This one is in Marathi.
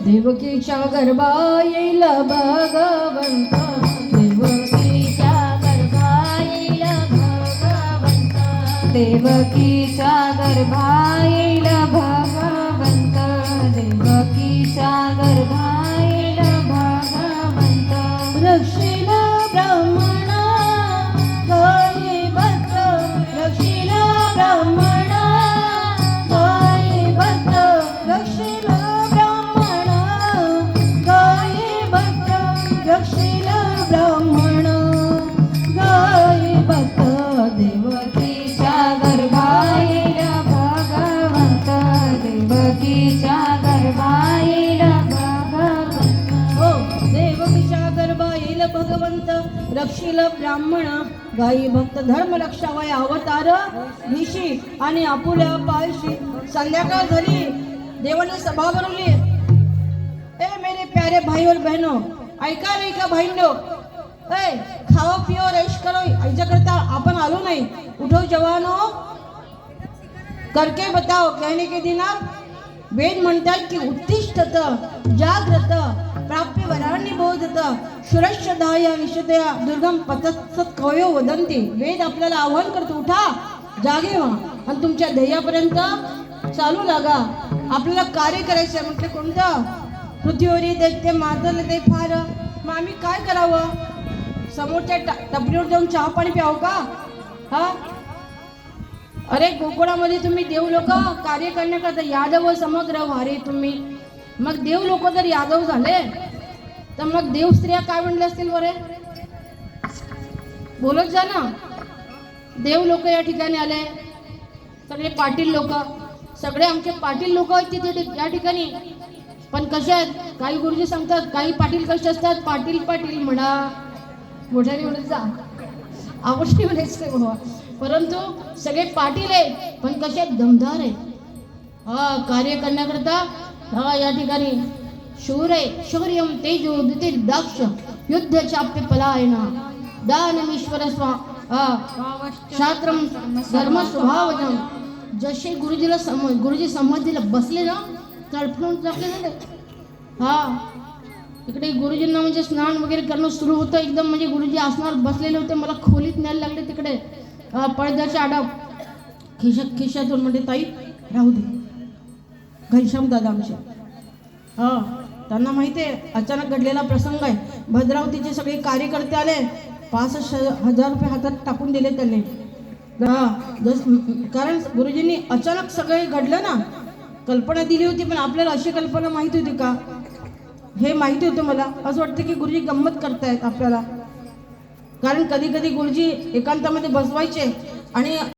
देवकीच्या गर्भा येईल भगवंत, देवकीच्या गर्भा येईल भगवंत, देवकीच्या गर्भा येईल भगवंत, देवकीच्या गर्भा येईल भगवंत. रक्षील ब्राह्मण गायी भक्त, रक्षील ब्राह्मण गायी भक्त, रक्षील ब्राह्मण गायी भक्त, रक्षील ब्राह्मण गायी भक्त. देवकीच्या गर्भा येईल भगवंत, देवकीच्या गर्भा येईल भगवंत. हो, देवकीच्या गर्भा येईल भगवंत, रक्षील ब्राह्मण गायी भक्त. धर्म रक्षावय अवतार निशी आणि आपुल्या पायशी. संध्याकाळ झाली, देवाने सभा भरवली. ए मेरे प्यारे भाई और बहनों, ऐका नाही का भाईंनो? ए खाओ पिओ रेश करो, याच्याकरता आपण आलो नाही. उठो जवानो, करके बताओ. कहने के दिन आप वेद म्हणतात की उत्तिष्ठत जाग्रत प्राप्य वराणी बोधत सुरक्षदाय निश्चतया दुर्गम पतत्सत कवयो वदंती. वेद आपल्याला आव्हान करतो, उठा, जागे व्हा आणि तुमच्या ध्येयापर्यंत चालू लागा. आपल्याला कार्य करायचं आहे. म्हटलं कोणतं? पृथ्वीवरील दैत्य मारलं ते फार. मग आम्ही काय करावं? समोरच्या टपरीवर जाऊन चहा पाणी प्यावं का? हा, अरे गोकुळामध्ये तुम्ही देव लोक कार्य करण्याकरता यादव समुद्र वारे तुम्ही. मग देव लोक जर यादव झाले तर मग देव स्त्रिया काय म्हणले असतील बरे? बोलत जा ना. देव लोक या ठिकाणी आले, सगळे पाटील लोक, सगळे आमचे पाटील लोक आहेत तिथे या ठिकाणी. पण कसे आहेत? काही गुरुजी सांगतात काही पाटील कसे असतात, पाटील पाटील म्हणा, मोठ्याने म्हणत जा, आवडती म्हणायचं बाबा. परंतु सगळे पाटील आहेत, पण कसे आहेत? दमदार आहेत. हा, कार्य करण्याकरता हा या ठिकाणी शूर आहे. शौर्यम तेजो दाक्ष युद्ध चाप्य पलायना दानमीश्वर शास्त्रम धर्म स्वभावजम. जसे गुरुजी समाधीला बसले ना, तडफडून टाकले ना ते. हा, इकडे गुरुजींना म्हणजे स्नान वगैरे करणं सुरू होतं एकदम. म्हणजे गुरुजी आसनावर बसलेले होते, मला खोलीत न्यायला लागले तिकडे. पडद्याच्या आडाप खिशातून म्हणजे ताई राहू दे, घनश्याम दादा आमचे. हा, त्यांना माहिती आहे अचानक घडलेला प्रसंग आहे. भद्रावतीचे सगळे कार्यकर्ते आले, 65,000 रुपये हातात टाकून दिले त्यांनी. कारण गुरुजींनी अचानक सगळे घडलं ना, कल्पना दिली होती. पण आपल्याला अशी कल्पना माहिती होती का? हे माहिती होतं मला. असं वाटतं की गुरुजी गंमत करतायत आपल्याला. कारण कधी कधी गुरुजी एकांतामध्ये बसवायचे आणि